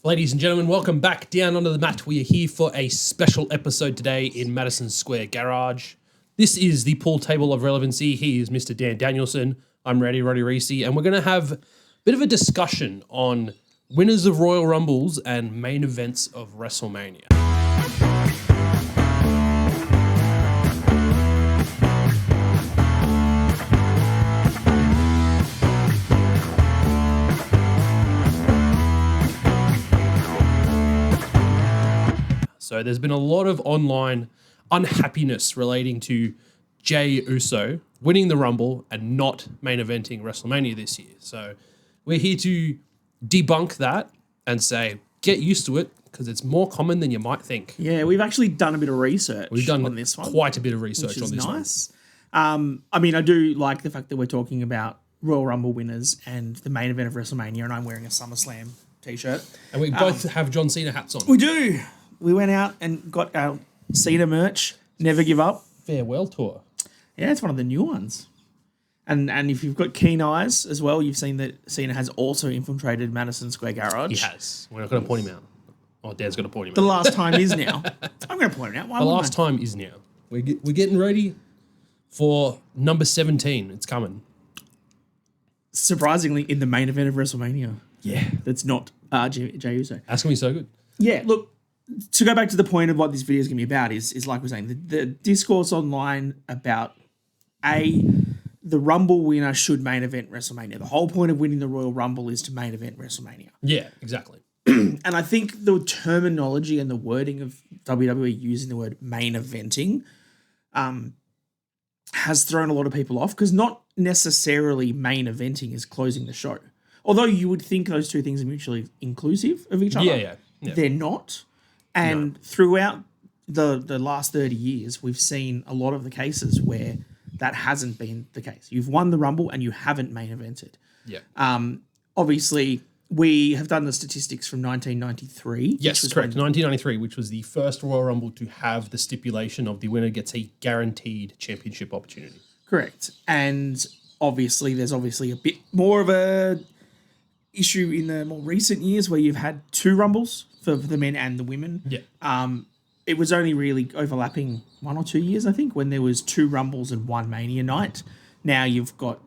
Ladies and gentlemen, welcome back down onto the mat. We are here for a special episode today in Madison Square Garage. This is the pool table of relevancy. He is Mr. Dan Danielson. I'm Roddy Reece, and we're going to have a bit of a discussion on winners of Royal Rumbles and main events of WrestleMania. So there's been a lot of online unhappiness relating to Jey Uso winning the Rumble and not main eventing WrestleMania this year. So we're here to debunk that and say, get used to it because it's more common than you might think. Yeah, we've actually done a bit of research on this one. Quite a bit of research on this nice. one. I mean, I do like the fact that we're talking about Royal Rumble winners and the main event of WrestleMania, and I'm wearing a SummerSlam t-shirt. And we both have John Cena hats on. We do. We went out and got our Cena merch, Never Give Up. Farewell tour. Yeah, it's one of the new ones. And if you've got keen eyes as well, you've seen that Cena has also infiltrated Madison Square Garage. He has. We're not going to point him out. Oh, Dad's going to point him out. The last time is now. I'm going to point him out. The last time is now. We're getting ready for number 17. It's coming. Surprisingly, in the main event of WrestleMania. Yeah. That's not Jey Uso. That's going to be so good. Yeah, look, to go back to the point of what this video is going to be about is like we're saying, the discourse online about the Rumble winner should main event WrestleMania. The whole point of winning the Royal Rumble is to main event WrestleMania. Yeah, exactly. And I think the terminology and the wording of WWE using the word main eventing has thrown a lot of people off because not necessarily main eventing is closing the show. Although you would think those two things are mutually inclusive of each other. Yeah. They're not. And throughout the last 30 years, we've seen a lot of the cases where that hasn't been the case. You've won the Rumble and you haven't main evented. Yeah. Obviously, we have done the statistics from 1993. Yes, correct. 1993, which was the first Royal Rumble to have the stipulation of the winner gets a guaranteed championship opportunity. Correct. And obviously, there's a bit more of a issue in the more recent years where you've had two Rumbles for the men and the women. Yeah. It was only really overlapping 1 or 2 years, I think, when there was two Rumbles and one Mania night. Now you've got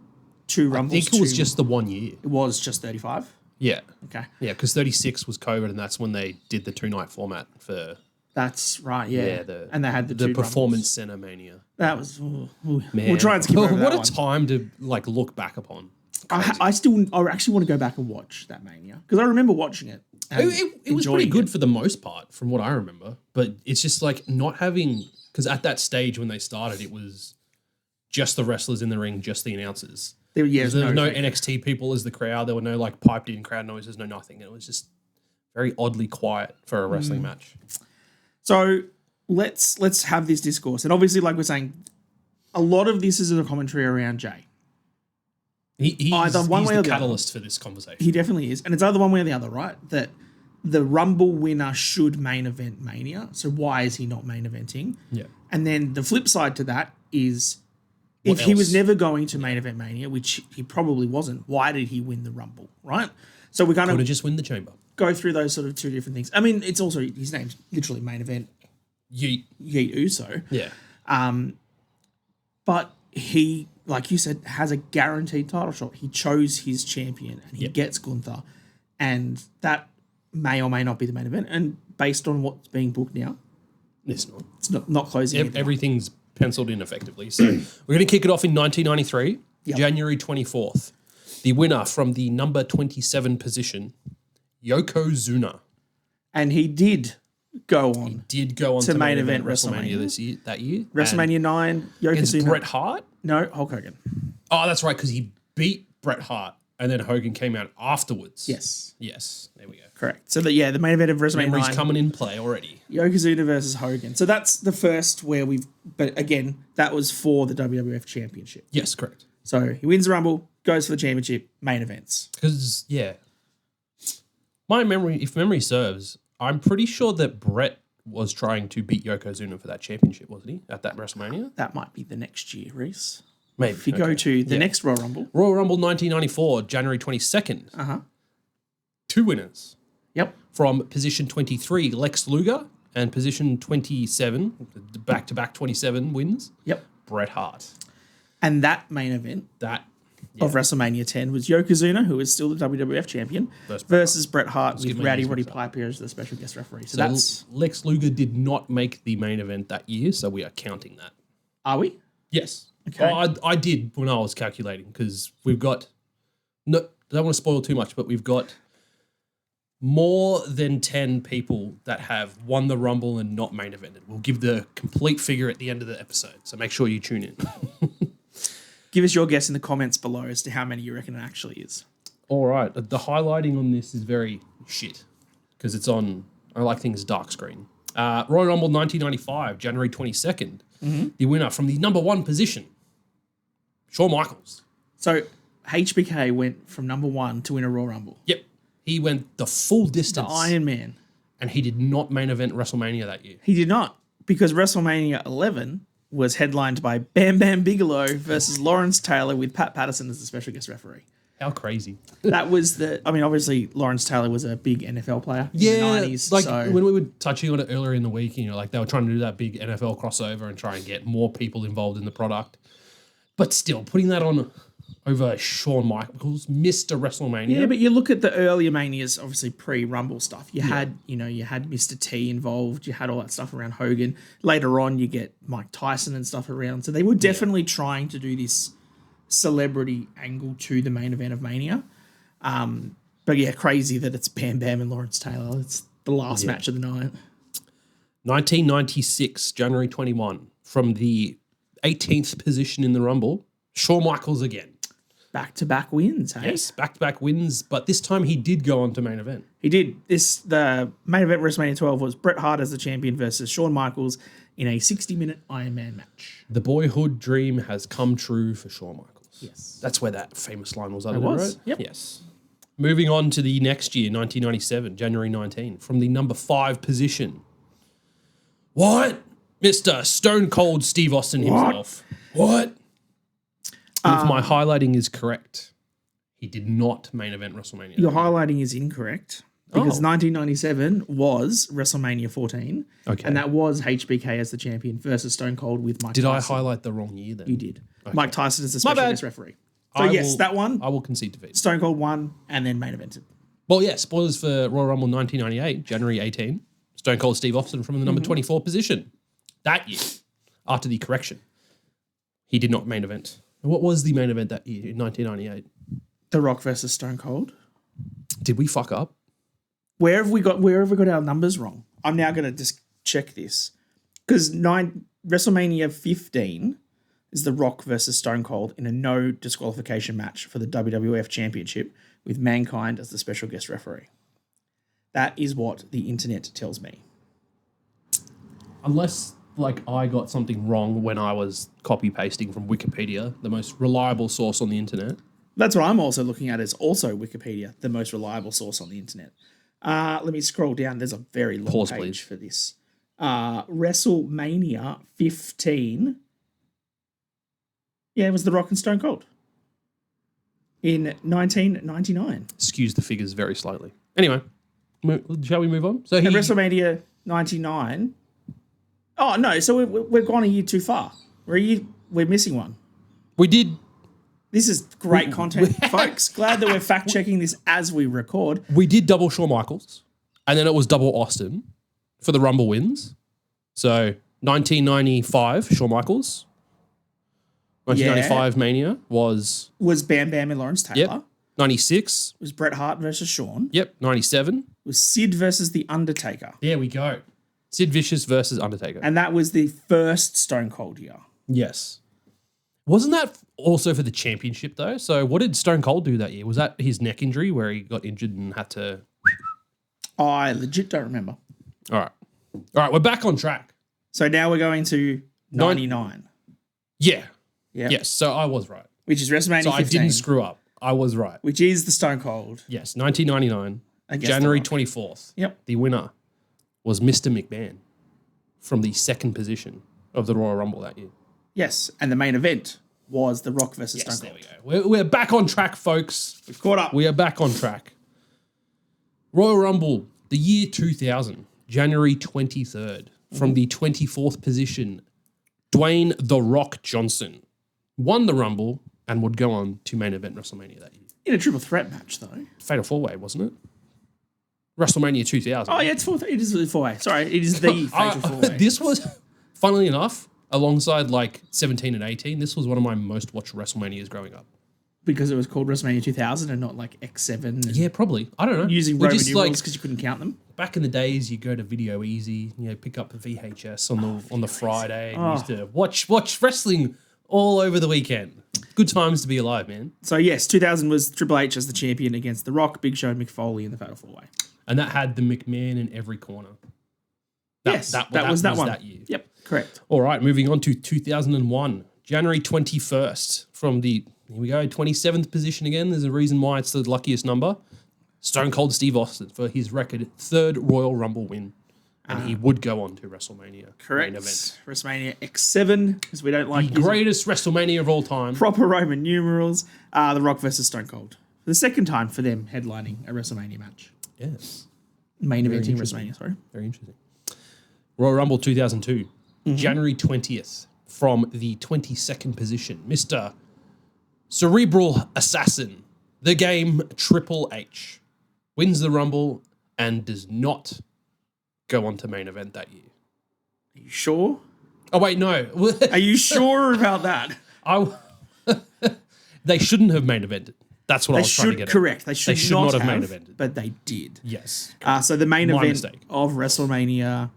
two Rumbles. I think it was just the 1 year. It was just 35? Yeah. Okay. Yeah, because 36 was COVID, and that's when they did the 2-night format for... That's right, yeah. And they had the Performance Center Mania. That was... Man. We'll try and skip over that What a one. time to look back upon. I actually want to go back and watch that Mania because I remember watching it. It was pretty good for the most part, from what I remember. But it's just like not having, because at that stage when they started, it was just the wrestlers in the ring, just the announcers. There was no NXT people as the crowd. There were no piped in crowd noises, no nothing. It was just very oddly quiet for a wrestling match. So let's have this discourse, and obviously, like we're saying, a lot of this is a commentary around Jey. He's the catalyst for this conversation. He definitely is. And it's either one way or the other, right? That the Rumble winner should main event Mania. So why is he not main eventing? Yeah. And then the flip side to that is if he was never going to main event Mania, which he probably wasn't, why did he win the Rumble, right? So we're going to just win the chamber. Go through those sort of two different things. I mean, it's also, his name's literally main event Yeet Uso. Yeah. But he, like you said, has a guaranteed title shot. He chose his champion and he gets Gunther. And that may or may not be the main event. And based on what's being booked now, it's not. It's not closing. Everything's penciled in effectively. So we're going to kick it off in 1993, January 24th. The winner from the number 27 position, Yokozuna. And he did go on. To main event WrestleMania that year. WrestleMania 9, Yokozuna. Against Bret Hart? No, Hulk Hogan. Oh, that's right, because he beat Bret Hart and then Hogan came out afterwards. Yes. There we go. Correct. So, the main event of WrestleMania 9. Memories coming in play already. Yokozuna versus Hogan. So, that's the first where but again, that was for the WWF Championship. Yes, correct. So, he wins the Rumble, goes for the championship, main events. Because, if memory serves, I'm pretty sure that Bret was trying to beat Yokozuna for that championship, wasn't he? At that WrestleMania? That might be the next year, Reece. Maybe. If you go to the next Royal Rumble. Royal Rumble 1994, January 22nd. 2 winners. Yep. From position 23, Lex Luger, and position 27, back-to-back 27 wins. Yep. Bret Hart. And that main event of WrestleMania 10 was Yokozuna, who is still the WWF champion, versus Bret Hart with Roddy Piper as the special guest referee. So that's Lex Luger did not make the main event that year, so we are counting that. Are we? Yes. Okay. I did when I was calculating, because we've got, no, I don't want to spoil too much, but we've got more than 10 people that have won the Rumble and not main evented. We'll give the complete figure at the end of the episode, so make sure you tune in. Give us your guess in the comments below as to how many you reckon it actually is. All right. The highlighting on this is very shit, because it's on, I like things dark screen. Royal Rumble 1995, January 22nd. Mm-hmm. The winner from the number 1 position, Shawn Michaels. So HBK went from number 1 to win a Royal Rumble. Yep. He went the full distance. The Iron Man. And he did not main event WrestleMania that year. He did not, because WrestleMania 11 was headlined by Bam Bam Bigelow versus Lawrence Taylor with Pat Patterson as the special guest referee. How crazy. That was obviously Lawrence Taylor was a big NFL player in the 90s. Like when we were touching on it earlier in the week, like they were trying to do that big NFL crossover and try and get more people involved in the product. But still, putting that on over Shawn Michaels, Mr. WrestleMania. Yeah, but you look at the earlier Manias, obviously pre-Rumble stuff. You had Mr. T involved. You had all that stuff around Hogan. Later on, you get Mike Tyson and stuff around. So they were definitely trying to do this celebrity angle to the main event of Mania. But yeah, crazy that it's Bam Bam and Lawrence Taylor. It's the last match of the night. 1996, January 21, from the 18th position in the Rumble, Shawn Michaels again. Back-to-back wins, hey? Yes, back-to-back wins, but this time he did go on to main event. He did. The main event WrestleMania 12 was Bret Hart as the champion versus Shawn Michaels in a 60-minute Iron Man match. The boyhood dream has come true for Shawn Michaels. Yes. That's where that famous line was uttered, right? Yep. Yes. Moving on to the next year, 1997, January 19, from the number 5 position. What? Mr. Stone Cold Steve Austin himself. What? If my highlighting is correct, he did not main event WrestleMania. Your highlighting is incorrect because 1997 was WrestleMania 14, and that was HBK as the champion versus Stone Cold with Mike Tyson. Did I highlight the wrong year then? You did. Okay. Mike Tyson is the special guest referee. So that one. I will concede defeat. Stone Cold won and then main evented. Well, yeah, spoilers for Royal Rumble 1998, January 18. Stone Cold Steve Austin from the number 24 position. That year, after the correction, he did not main event. What was the main event that year in 1998? The Rock versus Stone Cold. Did we fuck up? Where have we got our numbers wrong? I'm now going to just check this. Because WrestleMania 15 is The Rock versus Stone Cold in a no disqualification match for the WWF Championship with Mankind as the special guest referee. That is what the internet tells me. Unless I got something wrong when I was copy-pasting from Wikipedia, the most reliable source on the internet. That's what I'm also looking at, is also Wikipedia, the most reliable source on the internet. Let me scroll down. There's a very long page for this. WrestleMania 15. Yeah, it was The Rock and Stone Cold in 1999. Skews the figures very slightly. Anyway, shall we move on? So WrestleMania 99... Oh, no, so we've gone a year too far. We're missing one. We did. This is great content, folks. Glad that we're fact-checking this as we record. We did double Shawn Michaels, and then it was double Austin for the Rumble wins. So 1995, Shawn Michaels. 1995 Mania was Bam Bam and Lawrence Taylor. Yep. 96 was Bret Hart versus Shawn. Yep. 97 was Sid versus The Undertaker. There we go. Sid Vicious versus Undertaker. And that was the first Stone Cold year. Yes. Wasn't that also for the championship, though? So what did Stone Cold do that year? Was that his neck injury where he got injured and had to... I legit don't remember. All right, we're back on track. So now we're going to 99. Yeah. Yes, so I was right. Which is WrestleMania 15. So I didn't screw up. I was right. Which is the Stone Cold. Yes, 1999, January 24th. Yep. The winner was Mr. McMahon from the second position of the Royal Rumble that year. Yes, and the main event was The Rock versus Stone Cold. There we go. We're back on track, folks. We've caught up. We are back on track. Royal Rumble, the year 2000, January 23rd, from the 24th position, Dwayne "The Rock" Johnson won the Rumble and would go on to main event WrestleMania that year. In a triple threat match, though. Fatal 4-Way, wasn't it? WrestleMania 2000. Oh, yeah, it is a 4-way. Sorry, it is the Fatal 4-way. This was, funnily enough, alongside like 17 and 18, this was one of my most watched WrestleManias growing up. Because it was called WrestleMania 2000 and not like X7. Yeah, probably. I don't know. Using Roman numerals because you couldn't count them. Back in the days, you go to Video Easy, pick up a VHS on the Friday. And used to watch wrestling all over the weekend. Good times to be alive, man. So yes, 2000 was Triple H as the champion against The Rock, Big Show, and Mick Foley in the Fatal 4-Way. And that had the McMahon in every corner. That was that one. That year. Yep, correct. All right, moving on to 2001, January 21st, from the, here we go, 27th position again. There's a reason why it's the luckiest number. Stone Cold Steve Austin for his record third Royal Rumble win. And he would go on to WrestleMania. Correct. Main event. WrestleMania X7, because we don't like the greatest WrestleMania of all time. Proper Roman numerals. The Rock versus Stone Cold. For the second time for them headlining a WrestleMania match. Yes. Main eventing WrestleMania, sorry. Very interesting. Royal Rumble 2002, January 20th, from the 22nd position, Mr. Cerebral Assassin, the game Triple H, wins the Rumble and does not go on to main event that year. Are you sure? Oh, wait, no. Are you sure about that? They shouldn't have main evented. That's what I was trying to get correct. at. They should not have main evented. But they did. Yes. So the main event mistake. of WrestleMania,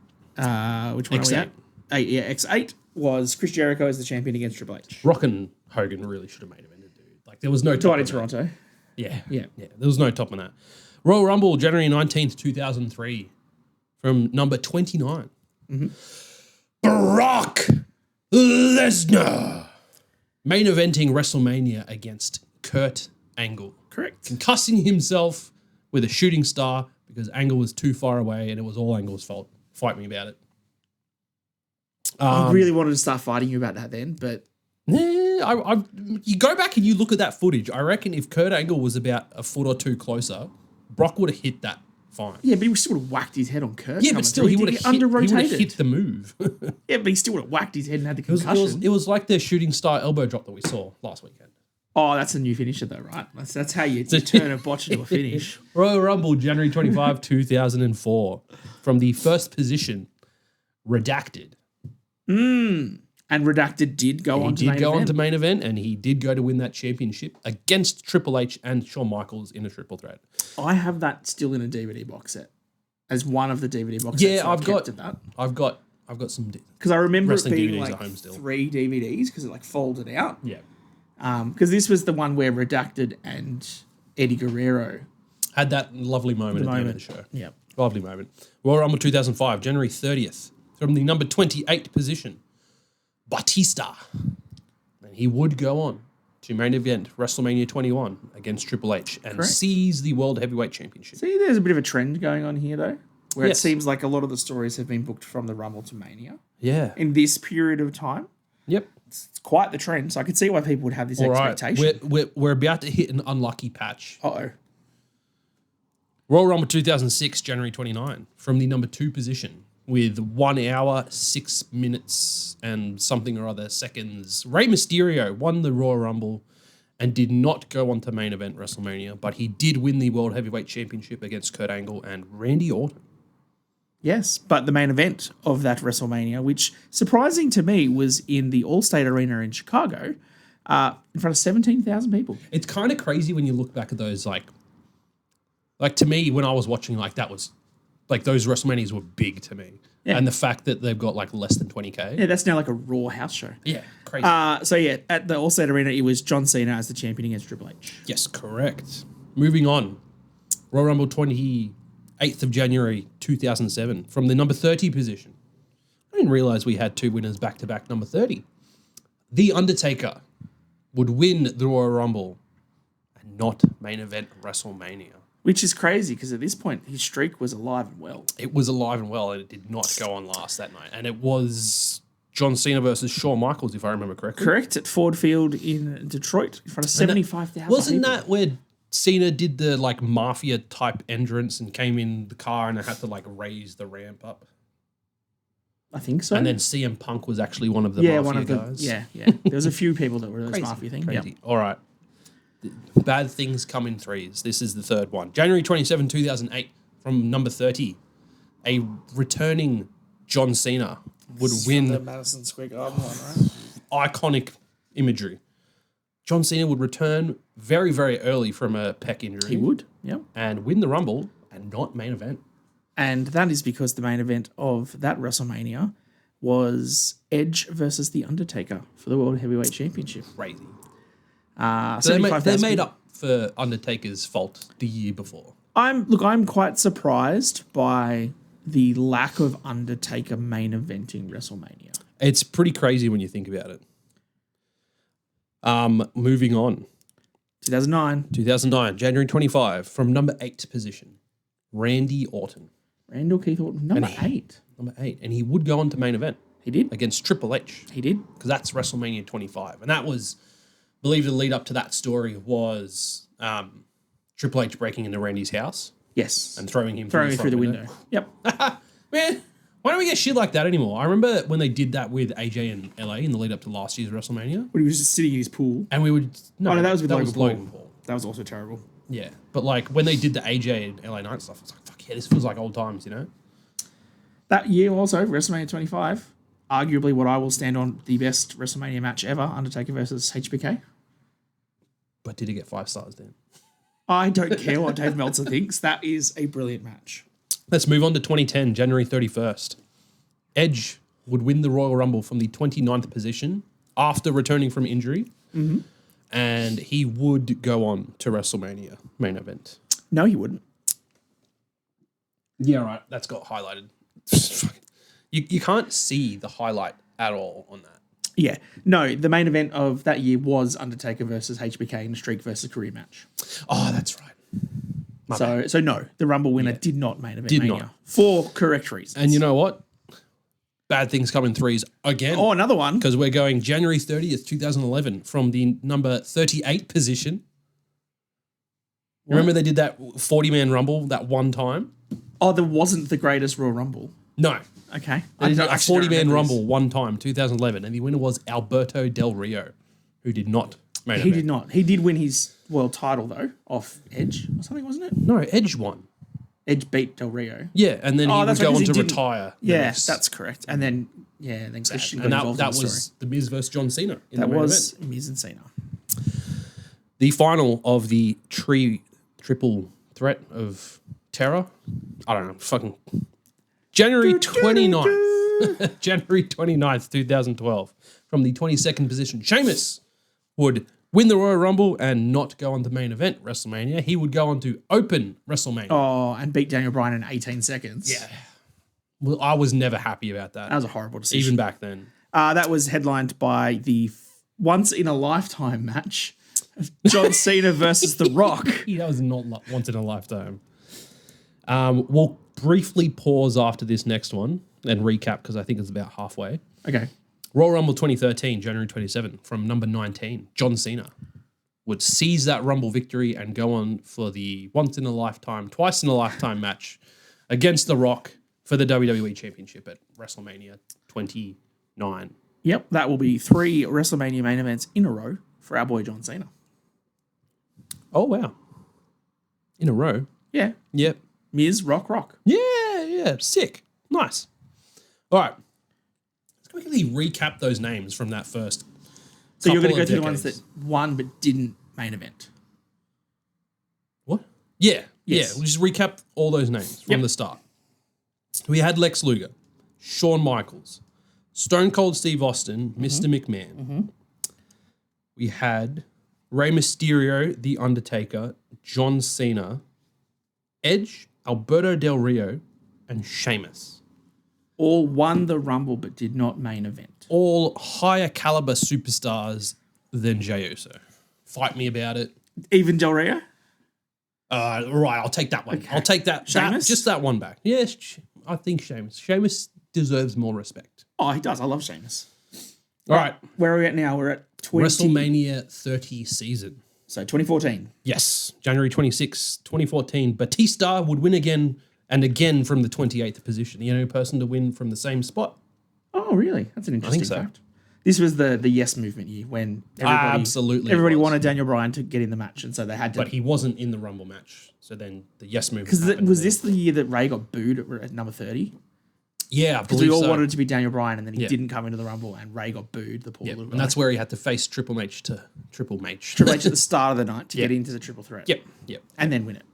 which one X8. are we at? X8 was Chris Jericho as the champion against Triple H. Rock and Hogan really should have main evented, dude. Like, there was no top Died in on that. Toronto. Yeah. There was no top on that. Royal Rumble, January 19th, 2003, from number 29. Brock Lesnar. Main eventing WrestleMania against Kurt Angle. Correct. Concussing himself with a shooting star because Angle was too far away and it was all Angle's fault. Fight me about it. I really wanted to start fighting you about that then, but... You go back and you look at that footage. I reckon if Kurt Angle was about a foot or two closer, Brock would have hit that fine. Yeah, but he still would have whacked his head on Kurt. Yeah, but still, he would have hit the move. Yeah, but he still would have whacked his head and had the concussion. It was like the shooting star elbow drop that we saw last weekend. Oh, that's a new finisher though, right? That's how you turn a botch into a finish. Royal Rumble, January 25, 2004. From the first position, Redacted. And Redacted did go on to main event. He did go on to main event, and he did go to win that championship against Triple H and Shawn Michaels in a triple threat. I have that still in a DVD box set as one of the DVD box sets. Yeah, I've got some. Because I remember it being DVDs like at home still. 3 DVDs because it like folded out. Yeah. Because this was the one where Redacted and Eddie Guerrero had that lovely moment at the end of the show. Yeah. Lovely moment. Royal Rumble 2005, January 30th, from the number 28 position, Batista. And he would go on to main event WrestleMania 21 against Triple H and seize the World Heavyweight Championship. See, there's a bit of a trend going on here, though, where it seems like a lot of the stories have been booked from the Rumble to Mania. Yeah. In this period of time. Yep. It's quite the trend, so I could see why people would have this expectation. We're about to hit an unlucky patch. Uh-oh. Royal Rumble 2006, January 29, from the number 2 position, with 1 hour, 6 minutes, and something or other seconds. Rey Mysterio won the Royal Rumble and did not go on to main event WrestleMania, but he did win the World Heavyweight Championship against Kurt Angle and Randy Orton. Yes, but the main event of that WrestleMania, which surprising to me was in the Allstate Arena in Chicago, in front of 17,000 people. It's kind of crazy when you look back at those, like to me, when I was watching, like that was, like those WrestleManias were big to me. Yeah. And the fact that they've got like less than 20K. Yeah, that's now like a Raw house show. Yeah, crazy. So yeah, at the Allstate Arena, it was John Cena as the champion against Triple H. Yes, correct. Moving on. Royal Rumble 28th of January 2007 from the number 30 position. I didn't realize we had 2 winners back-to-back number 30. The Undertaker would win the Royal Rumble and not main event WrestleMania. Which is crazy because at this point, his streak was alive and well. It was alive and well, and it did not go on last that night. And it was John Cena versus Shawn Michaels, if I remember correctly. Correct, at Ford Field in Detroit in front of 75,000 Wasn't people. that where Cena did the like mafia type entrance and came in the car and had to like raise the ramp up. I think so. And then CM Punk was actually one of the mafia guys. Yeah. There was a few people that were this mafia thing. Crazy. Yep. All right. Bad things come in threes. This is the third one. January 27, 2008, from number 30, a returning John Cena would win. The Madison Square Garden one, right? Iconic imagery. John Cena would return very, very early from a pec injury. He would, yep. And win the Rumble and not main event. And that is because the main event of that WrestleMania was Edge versus The Undertaker for the World Heavyweight Championship. Crazy. So they made up for Undertaker's fault the year before. I'm quite surprised by the lack of Undertaker main eventing WrestleMania. It's pretty crazy when you think about it. Moving on. 2009, January 25, from number 8 position, Randy Orton. Randall Keith Orton, number 8. Number 8. And he would go on to main event. He did. Against Triple H. He did. Because that's WrestleMania 25. And that was, believe the lead up to that story was Triple H breaking into Randy's house. Yes. And throwing him through the window. Yep. Man, why don't we get shit like that anymore? I remember when they did that with AJ in LA in the lead up to last year's WrestleMania. When he was just sitting in his pool. And we would... No, that was with Logan Paul. That was also terrible. Yeah. But like when they did the AJ and LA Knight stuff, it's like, fuck yeah, this feels like old times, you know? That year also, WrestleMania 25, arguably what I will stand on the best WrestleMania match ever, Undertaker versus HBK. But did it get 5 stars then? I don't care what Dave Meltzer thinks. That is a brilliant match. Let's move on to 2010, January 31st. Edge would win the Royal Rumble from the 29th position after returning from injury. Mm-hmm. And he would go on to WrestleMania main event. No, he wouldn't. Yeah, right. That's got highlighted. You can't see the highlight at all on that. Yeah. No, the main event of that year was Undertaker versus HBK in a streak versus career match. Oh, that's right. So no, the Rumble winner did not main event Did Mania. not. For correct reasons. And you know what? Bad things come in threes again. Oh, another one. Because we're going January 30th, 2011 from the number 38 position. What? Remember they did that 40-man Rumble that one time? Oh, there wasn't the greatest Royal Rumble. No. Okay. They did a 40-man Rumble one time, 2011, and the winner was Alberto Del Rio, who did not main event. He did not. He did win his world title, though, off Edge or something, wasn't it? No, Edge won. Edge beat Del Rio. Yeah, and then he would go on to retire. Yes, that's correct. And then, Christian got involved that in the was story. The Miz versus John Cena. That was Miz and Cena. The final of the triple threat of terror. I don't know, fucking January 29th. January 29th, 2012. From the 22nd position, Sheamus would win the Royal Rumble and not go on to main event WrestleMania. He would go on to open WrestleMania. Oh, and beat Daniel Bryan in 18 seconds. Yeah. Well, I was never happy about that. That was a horrible decision. Even back then. That was headlined by the once-in-a-lifetime match of John Cena versus The Rock. That was not once in a lifetime. We'll briefly pause after this next one and recap because I think it's about halfway. Okay. Royal Rumble 2013, January 27, from number 19, John Cena would seize that Rumble victory and go on for the once-in-a-lifetime, twice-in-a-lifetime match against The Rock for the WWE Championship at WrestleMania 29. Yep, that will be 3 WrestleMania main events in a row for our boy John Cena. Oh, wow. In a row? Yeah. Yep. Miz, Rock. Yeah. Sick. Nice. All right. Let's quickly recap those names from that first. So you're going to go through the ones that won but didn't main event. What? Yeah. Yes. Yeah. We'll just recap all those names from the start. We had Lex Luger, Shawn Michaels, Stone Cold Steve Austin, Mr. McMahon. Mm-hmm. We had Rey Mysterio, The Undertaker, John Cena, Edge, Alberto Del Rio, and Sheamus. All won the Rumble but did not main event. All higher caliber superstars than Jey Uso. Fight me about it. Even Del Rio? Right, I'll take that one. Okay. I'll take that. Sheamus? Just that one back. Yes, I think Sheamus. Sheamus deserves more respect. Oh, he does. I love Sheamus. All right. Where are we at now? We're at 20. WrestleMania 30 season. So 2014. Yes. January 26, 2014. Batista would win again and again from the 28th position. The only person to win from the same spot. Oh, really? That's an interesting fact. This was the yes movement year when everybody wanted Daniel Bryan to get in the match, and so they had to. But he wasn't in the Rumble match, so then the yes movement. Because was this the year that Ray got booed at number 30? Yeah, because we all wanted it to be Daniel Bryan, and then he didn't come into the Rumble, and Ray got booed. The poor little guy. And that's where he had to face Triple H at the start of the night to get into the triple threat. Yep, and then win it.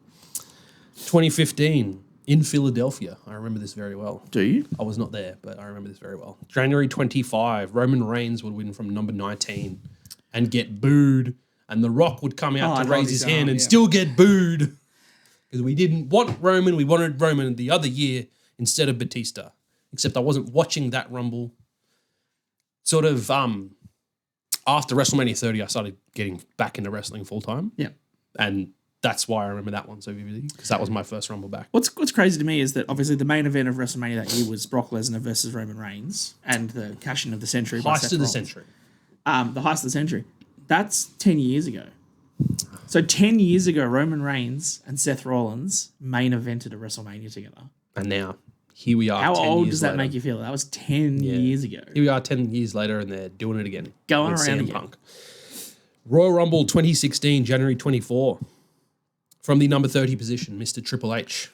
2015. In Philadelphia. I remember this very well. Do you? I was not there, but I remember this very well. January 25, Roman Reigns would win from number 19 and get booed. And The Rock would come out to raise his hand and still get booed. Because we didn't want Roman. We wanted Roman the other year instead of Batista. Except I wasn't watching that Rumble. Sort of after WrestleMania 30, I started getting back into wrestling full time. Yeah. And that's why I remember that one so vividly, because that was my first Rumble back. What's crazy to me is that obviously the main event of WrestleMania that year was Brock Lesnar versus Roman Reigns and the cash-in of the century. Heist of the century. The heist of the century. That's 10 years ago. So 10 years ago, Roman Reigns and Seth Rollins main evented a WrestleMania together. And now, here we are. How old does that make you feel? That was 10 years ago. Here we are 10 years later and they're doing it again. Going around again. Punk. Royal Rumble 2016, January 24. From the number 30 position, Mr. Triple H.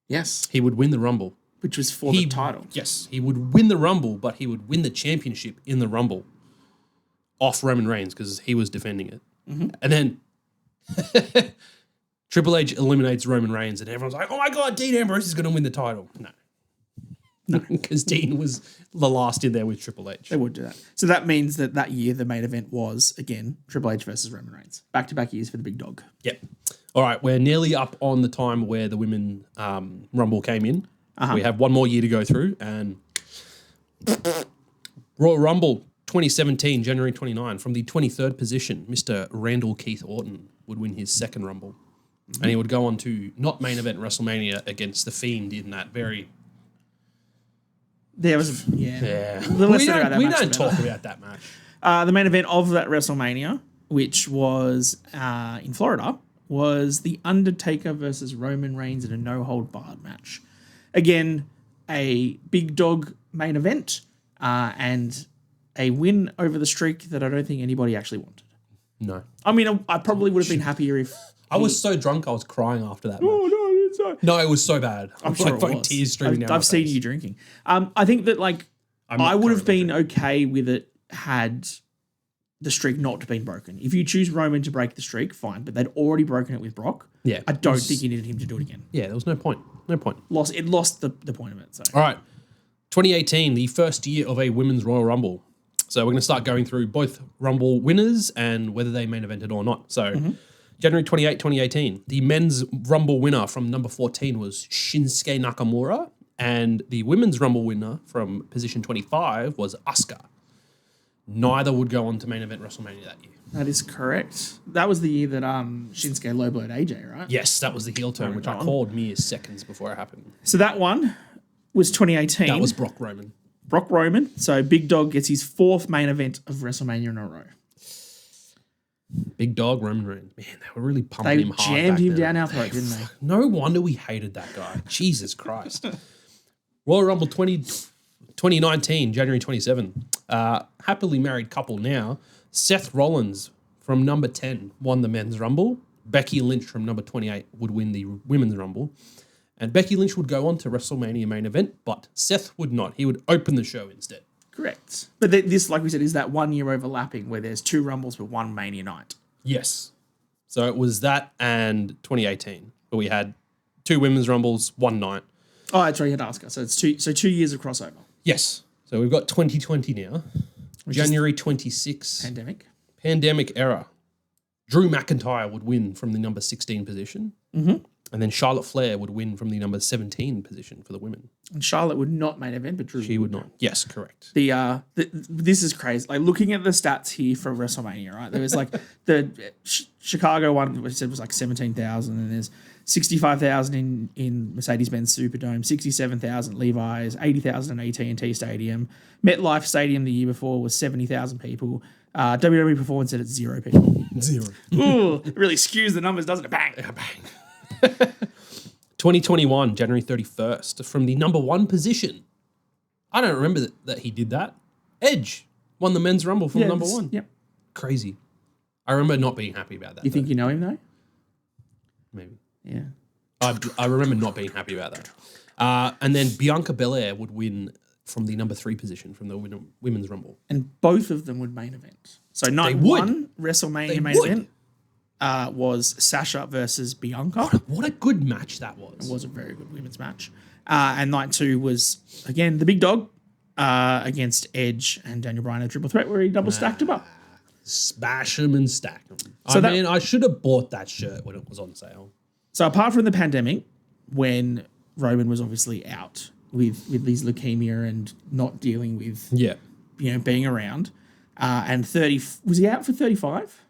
Yes. He would win the Rumble. Which was for the title. Yes. He would win the Rumble, but he would win the championship in the Rumble off Roman Reigns because he was defending it. Mm-hmm. And then Triple H eliminates Roman Reigns and everyone's like, oh my God, Dean Ambrose is going to win the title. No, because Dean was the last in there with Triple H. They would do that. So that means that year the main event was, again, Triple H versus Roman Reigns. Back-to-back years for the big dog. Yep. All right, we're nearly up on the time where the women Rumble came in. We have one more year to go through. And Royal Rumble 2017, January 29, from the 23rd position, Mr. Randall Keith Orton would win his second Rumble. Mm-hmm. And he would go on to not main event WrestleMania against The Fiend in that very... There was, yeah. We don't talk about that match. The main event of that WrestleMania, which was in Florida, was The Undertaker versus Roman Reigns in a no-hold-barred match. Again, a big dog main event and a win over the streak that I don't think anybody actually wanted. No. I mean, I probably would have been happier if... I was so drunk I was crying after that match. Oh, no. No, it was so bad. I'm sure it was. Tears streaming down my I've seen face. you drinking. I think that I would have been okay with it had the streak not been broken. If you choose Roman to break the streak, fine. But they'd already broken it with Brock. Yeah, I don't think you needed him to do it again. Yeah, there was no point. It lost the point of it. So. All right, 2018, the first year of a women's Royal Rumble. So we're going to start going through both Rumble winners and whether they main evented or not. So. January 28, 2018, the men's Rumble winner from number 14 was Shinsuke Nakamura, and the women's Rumble winner from position 25 was Asuka. Neither would go on to main event WrestleMania that year. That is correct. That was the year that Shinsuke low-blowed AJ, right? Yes, that was the heel turn, which I called mere seconds before it happened. So that one was 2018. That was Brock Roman. Brock Roman. So Big Dog gets his fourth main event of WrestleMania in a row. Big Dog, Roman Reigns. Man, they were really pumping him hard. They jammed him down our throat, didn't they? No wonder we hated that guy. Jesus Christ. Royal Rumble 2019, January 27. Happily married couple now. Seth Rollins from number 10 won the men's Rumble. Becky Lynch from number 28 would win the women's Rumble. And Becky Lynch would go on to WrestleMania main event, but Seth would not. He would open the show instead. Correct. But this, like we said, is that 1 year overlapping where there's two Rumbles with one Mania night. Yes. So it was that and 2018, where we had two women's Rumbles, one night. Oh, that's right. You had to ask us. So it's 2 years of crossover. Yes. So we've got 2020 now. January 26. Pandemic era. Drew McIntyre would win from the number 16 position. Mm-hmm. And then Charlotte Flair would win from the number 17 position for the women. And Charlotte would not main event, but Drew She would not. Yes, correct. This is crazy. Like looking at the stats here for WrestleMania, right? There was like the Chicago one, which said was like 17,000, and there's 65,000 in Mercedes-Benz Superdome, 67,000 Levi's, 80,000 in AT&T Stadium. MetLife Stadium the year before was 70,000 people. WWE Performance said it's 0 people. 0. Ooh, it really skews the numbers, doesn't it? Bang. Yeah, bang. 2021, January 31st, from the number 1 position. I don't remember that he did that. Edge won the men's rumble from number 1. Yep. Crazy. I remember not being happy about that. You think you know him though? Maybe. Yeah. I remember not being happy about that. And then Bianca Belair would win from the number 3 position from the women's rumble. And both of them would main event. So night one, WrestleMania main event was Sasha versus Bianca. What a good match that was. It was a very good women's match. And night 2 was, again, the big dog against Edge and Daniel Bryan in a triple threat where he double stacked him up. Smash them and stack them. So I should have bought that shirt when it was on sale. So apart from the pandemic, when Roman was obviously out with his leukemia and not dealing with being around, and 30 was he out for 35?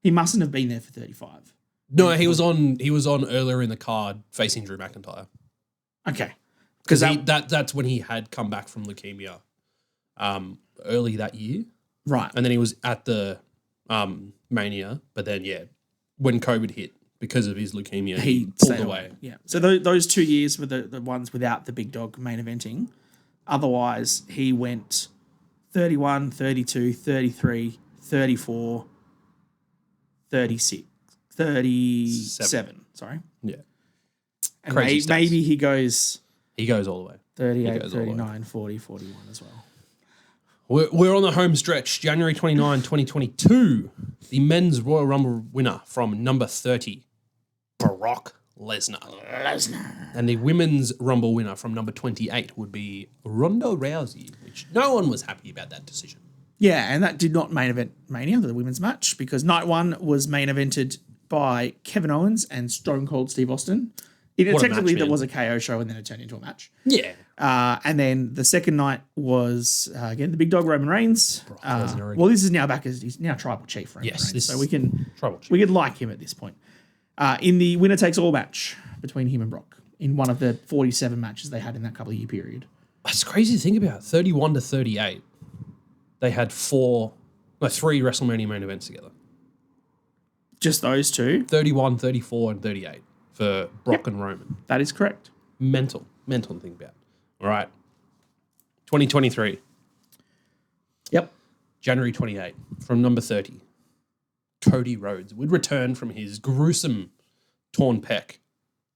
He mustn't have been there for 35. No, he was on earlier in the card facing Drew McIntyre. Okay. Because that's when he had come back from leukemia early that year. Right. And then he was at the Mania, but then when COVID hit, because of his leukemia, he pulled away. Yeah. So those 2 years were the ones without the big dog main eventing. Otherwise, he went 31, 32, 33, 34, 36, 37. Sorry. Yeah. And maybe he goes... He goes all the way. 38, 39, 40, 41 as well. We're on the home stretch. January 29, 2022. The men's Royal Rumble winner from number 30, Brock Lesnar. And the women's Rumble winner from number 28 would be Ronda Rousey, which no one was happy about that decision. Yeah, and that did not main event Mania, the women's match, because night 1 was main evented by Kevin Owens and Stone Cold Steve Austin. Technically, there was a KO show and then it turned into a match. Yeah. And then the second night was, again, the big dog Roman Reigns. Well, this is now back as he's now tribal chief Roman Reigns. So we could like him at this point. In the winner takes all match between him and Brock in one of the 47 matches they had in that couple of year period. It's crazy to think about. 31 to 38. They had 3 WrestleMania main events together. Just those two? 31, 34, and 38 for Brock and Roman. That is correct. Mental to think about. All right. 2023. Yep. January 28 from number 30. Cody Rhodes would return from his gruesome torn pec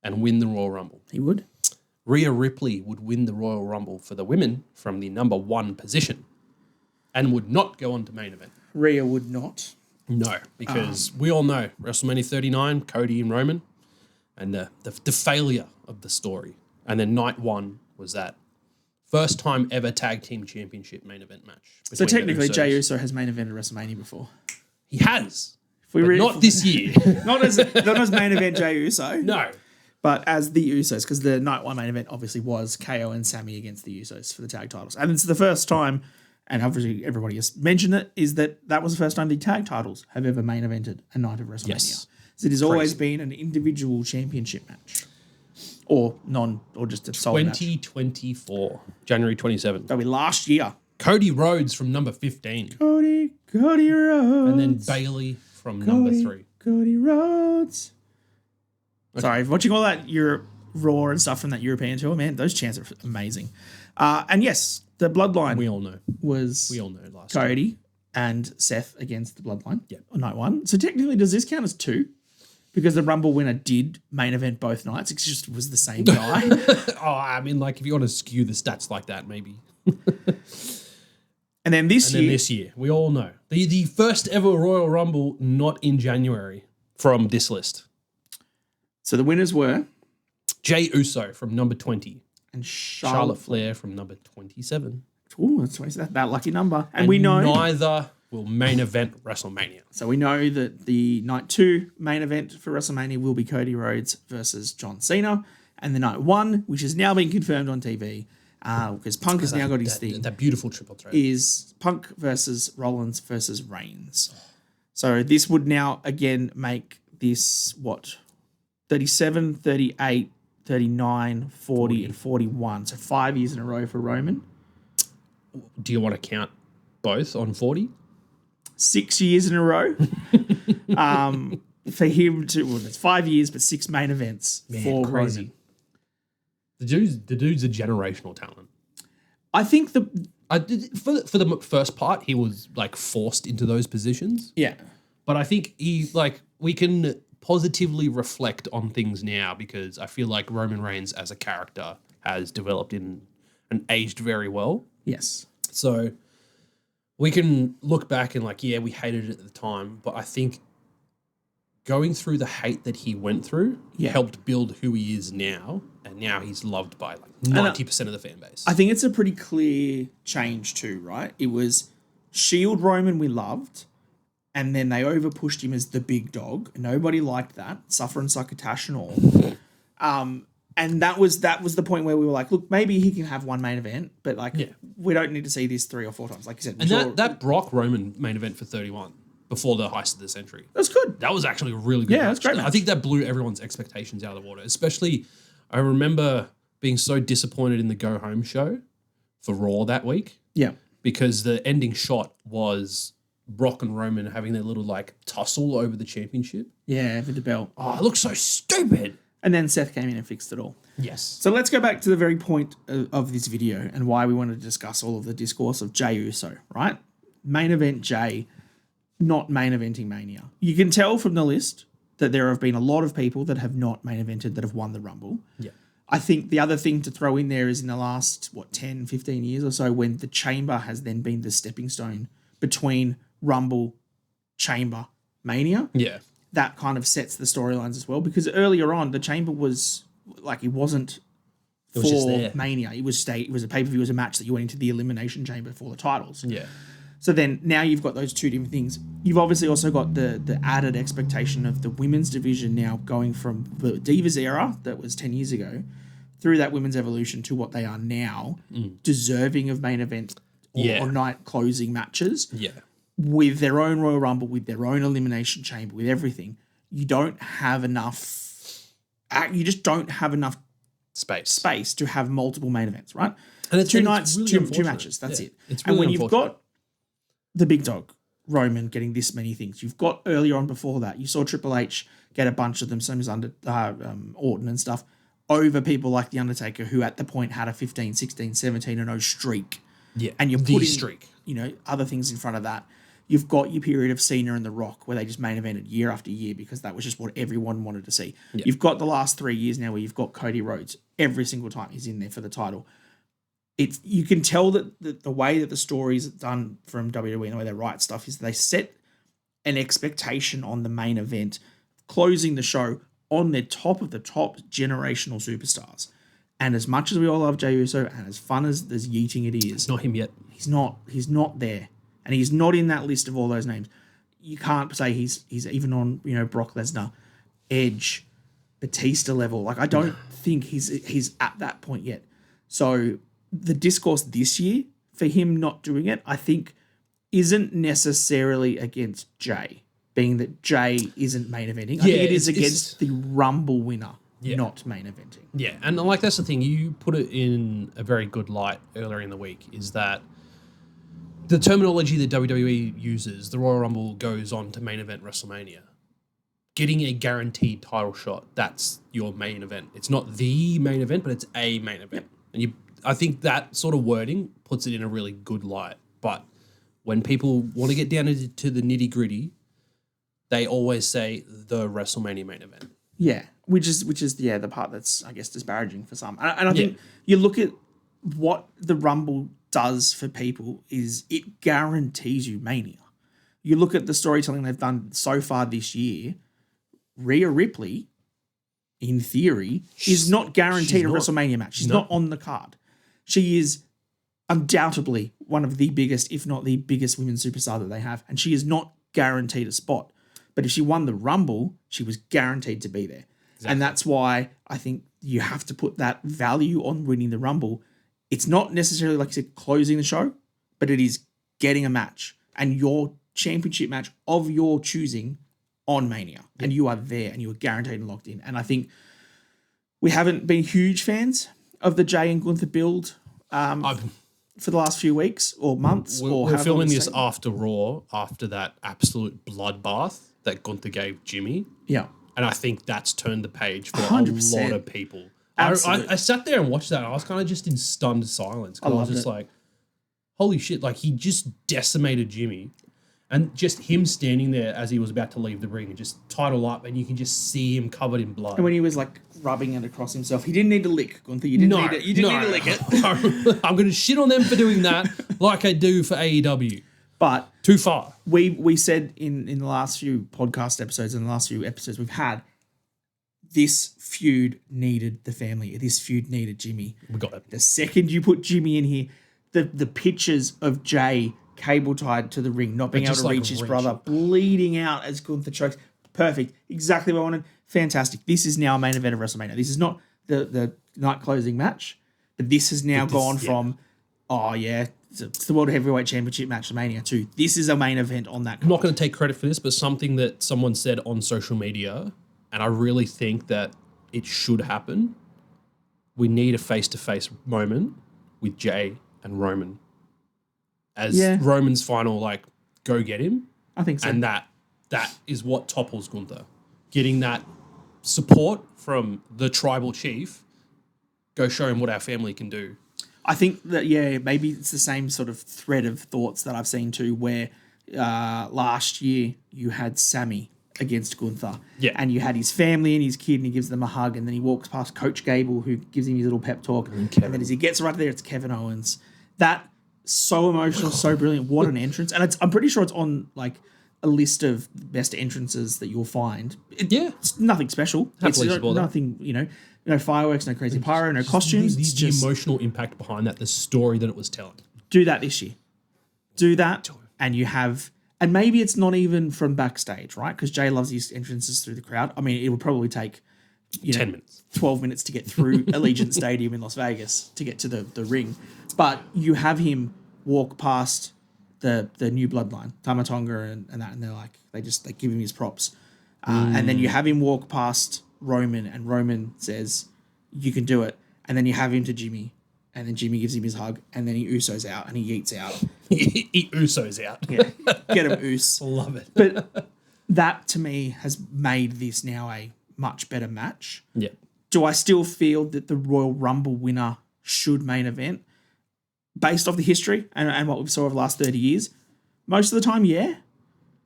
and win the Royal Rumble. He would. Rhea Ripley would win the Royal Rumble for the women from the number 1 position and would not go on to main event. Rhea would not. No, because we all know WrestleMania 39, Cody and Roman, and the failure of the story. And then night 1 was that first time ever tag team championship main event match. So technically, Jey Uso has main evented WrestleMania before. He has, but not this year. not as main event Jey Uso. No. But as the Usos, because the night 1 main event obviously was KO and Sami against the Usos for the tag titles. And it's the first time, and obviously everybody has mentioned it, is that was the first time the tag titles have ever main evented a night of WrestleMania. Yes. So it has always been an individual championship match. Or just a solo match. 2024, January 27th. That'll be last year. Cody Rhodes from number 15. Cody Rhodes. And then Bayley from number 3. Cody Rhodes. Okay. Sorry, watching all that Raw and stuff from that European tour, man, those chants are amazing. And yes, the Bloodline. We all know last Cody year. and Seth against the Bloodline. Yeah. On night 1. So technically, does this count as 2? Because the Rumble winner did main event both nights. It just was the same guy. If you want to skew the stats like that, maybe. And then this year, we all know. The first ever Royal Rumble not in January from this list. So the winners were? Jey Uso from number 20. And Charlotte Flair from number 27. Ooh, that's that lucky number. And we know... neither will main event WrestleMania. So we know that the night 2 main event for WrestleMania will be Cody Rhodes versus John Cena. And the night 1, which has now been confirmed on TV, because Punk has now got his thing. That beautiful triple threat. Is Punk versus Rollins versus Reigns. So this would now, again, make this, 37, 38, 39, 40, and 41. So 5 years in a row for Roman. Do you want to count both on 40? 6 years in a row. For him to, it's 5 years, but 6 main events for crazy. Roman. The dude's a generational talent. I think for the first part, he was like forced into those positions. Yeah. But I think we can positively reflect on things now because I feel like Roman Reigns as a character has developed and aged very well. Yes. So we can look back and we hated it at the time, but I think going through the hate that he went through helped build who he is now, and now he's loved by 90% of the fan base. I think it's a pretty clear change too, right? It was Shield Roman we loved, and then they over-pushed him as the big dog. Nobody liked that. Suffer and succotash and all. And that was the point where we were like, look, maybe he can have one main event, but we don't need to see this 3 or 4 times. Like you said. And that Brock Roman main event for 31 before the heist of the century. That's good. That was actually a really good match. That's great match. I think that blew everyone's expectations out of the water. Especially, I remember being so disappointed in the Go Home show for Raw that week. Yeah. Because the ending shot was Brock and Roman having their little tussle over the championship. Yeah, with the belt. Oh, it looks so stupid. And then Seth came in and fixed it all. Yes. So let's go back to the very point of this video and why we wanted to discuss all of the discourse of Jey Uso, right? Main event Jey, not main eventing Mania. You can tell from the list that there have been a lot of people that have not main evented that have won the Rumble. Yeah. I think the other thing to throw in there is in the last, 10, 15 years or so, when the Chamber has then been the stepping stone between Rumble, Chamber, Mania. Yeah. That kind of sets the storylines as well, because earlier on the Chamber was it wasn't for Mania. It was a pay-per-view, it was a match that you went into the Elimination Chamber for the titles. Yeah. So then now you've got those two different things. You've obviously also got the added expectation of the women's division now going from the Divas era that was 10 years ago through that women's evolution to what they are now, deserving of main event or night closing matches. Yeah. With their own Royal Rumble, with their own Elimination Chamber, with everything. You don't have enough... You just don't have enough space to have multiple main events, right? And it's 2 nights, really two matches. That's it. It's really and when you've got the big dog, Roman, getting this many things, you've got earlier on before that, you saw Triple H get a bunch of them, same as Orton and stuff, over people like The Undertaker, who at the point had a 15, 16, 17-0 streak. Yeah, and you're putting streak. Other things in front of that. You've got your period of Cena and The Rock where they just main evented year after year because that was just what everyone wanted to see. Yeah. You've got the last 3 years now where you've got Cody Rhodes every single time he's in there for the title. You can tell that the way that the stories done from WWE and the way they write stuff is they set an expectation on the main event, closing the show on the top of the top generational superstars. And as much as we all love Jey Uso and as fun as yeeting it is, it's not him yet. He's not there. And he's not in that list of all those names. You can't say he's even on, Brock Lesnar, Edge, Batista level. I don't think he's at that point yet. So the discourse this year for him not doing it, I think, isn't necessarily against Jey, being that Jey isn't main eventing. I think it is against the Rumble winner, not main eventing. Yeah, and that's the thing. You put it in a very good light earlier in the week, is that the terminology that WWE uses, the Royal Rumble goes on to main event WrestleMania. Getting a guaranteed title shot, that's your main event. It's not the main event, but it's a main event. And I think that sort of wording puts it in a really good light. But when people want to get down to the nitty-gritty, they always say the WrestleMania main event. Yeah, which is the part that's, I guess, disparaging for some. And I think you look at what the Rumble does for people is it guarantees you Mania. You look at the storytelling they've done so far this year, Rhea Ripley, in theory, is not guaranteed a WrestleMania match. She's not on the card. She is undoubtedly one of the biggest, if not the biggest women's superstar that they have. And she is not guaranteed a spot. But if she won the Rumble, she was guaranteed to be there. Exactly. And that's why I think you have to put that value on winning the Rumble. It's not necessarily, like you said, closing the show, but it is getting a match and your championship match of your choosing on Mania. Yep. And you are there and you are guaranteed and locked in. And I think we haven't been huge fans of the Jay and Gunther build for the last few weeks or months. We're filming this after Raw, after that absolute bloodbath that Gunther gave Jimmy. Yeah. And I think that's turned the page for 100%. a lot of people. I sat there and watched that. And I was kind of just in stunned silence. I was just like, holy shit. Like, he just decimated Jimmy. And just him standing there as he was about to leave the ring and just title up, and you can just see him covered in blood. And when he was like rubbing it across himself, he didn't need to lick, Gunther. You didn't need to lick it. I'm going to shit on them for doing that like I do for AEW. But too far. We said in the last few podcast episodes and the last few episodes we've had, this feud needed the family. This feud needed Jimmy. We got it. The second you put Jimmy in here, the pictures of Jay cable tied to the ring, not being able to reach his brother, bleeding out as Gunther chokes. Perfect. Exactly what I wanted. Fantastic. This is now a main event of WrestleMania. This is not the night closing match, but this has now gone from, it's the World Heavyweight Championship match of Mania 2. This is a main event on that card. I'm not going to take credit for this, but something that someone said on social media, and I really think that it should happen. We need a face-to-face moment with Jay and Roman. As Roman's final, like, go get him. I think so. And that is what topples Gunther. Getting that support from the tribal chief, go show him what our family can do. I think that, maybe it's the same sort of thread of thoughts that I've seen too, where last year you had Sammy against Gunther. Yeah. And you had his family and his kid, and he gives them a hug, and then he walks past Coach Gable, who gives him his little pep talk. And then as he gets right there, it's Kevin Owens. That... so emotional, so brilliant. What an entrance. And I'm pretty sure it's on like a list of best entrances that you'll find. It's nothing special. It's nothing, no fireworks, no crazy pyro, no costumes. The emotional impact behind that, the story that it was telling. Do that this year. Do that, and you have... And maybe it's not even from backstage, right? Because Jay loves these entrances through the crowd. I mean, it would probably take 10 minutes. 12 minutes to get through Allegiant Stadium in Las Vegas to get to the ring. But you have him walk past the new bloodline, Tama Tonga and that, and they're like, they give him his props. And then you have him walk past Roman, and Roman says, you can do it. And then you have him to Jimmy, and then Jimmy gives him his hug, and then he Usos out, and he eats out. He Usos out. Yeah, get him Us. Love it. But that, to me, has made this now a much better match. Yeah. Do I still feel that the Royal Rumble winner should main event? Based off the history and what we've saw over the last 30 years, most of the time, yeah.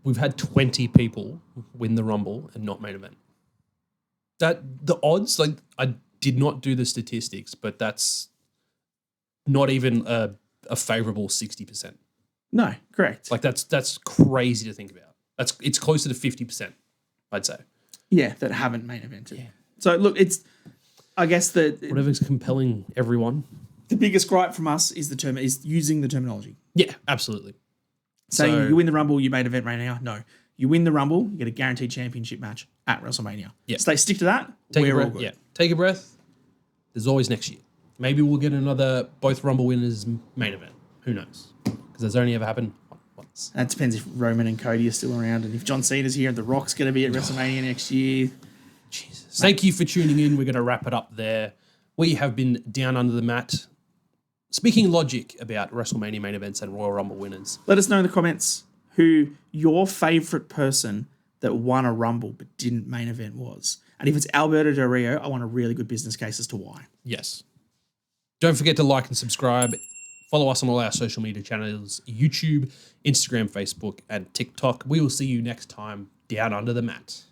We've had 20 people win the Rumble and not main event. That the odds, like, I did not do the statistics, but that's not even a favorable 60%. No, correct. Like, that's crazy to think about. It's closer to 50%, I'd say. Yeah, that haven't main evented. Yeah. So look, it's, I guess that whatever's compelling everyone. The biggest gripe from us is using the terminology. Yeah, absolutely. Saying you win the Rumble, you main event right now. No. You win the Rumble, you get a guaranteed championship match at WrestleMania. Yeah. So they stick to that. We're all good. Yeah. Take a breath. There's always next year. Maybe we'll get another both Rumble winners main event. Who knows? Because that's only ever happened once. That depends if Roman and Cody are still around, and if John Cena's here and The Rock's going to be at WrestleMania next year. Jesus. Thank you for tuning in. We're going to wrap it up there. We have been down under the mat, speaking logic about WrestleMania main events and Royal Rumble winners. Let us know in the comments who your favourite person that won a Rumble but didn't main event was. And if it's Alberto Del Rio, I want a really good business case as to why. Yes. Don't forget to like and subscribe. Follow us on all our social media channels, YouTube, Instagram, Facebook, and TikTok. We will see you next time down under the mat.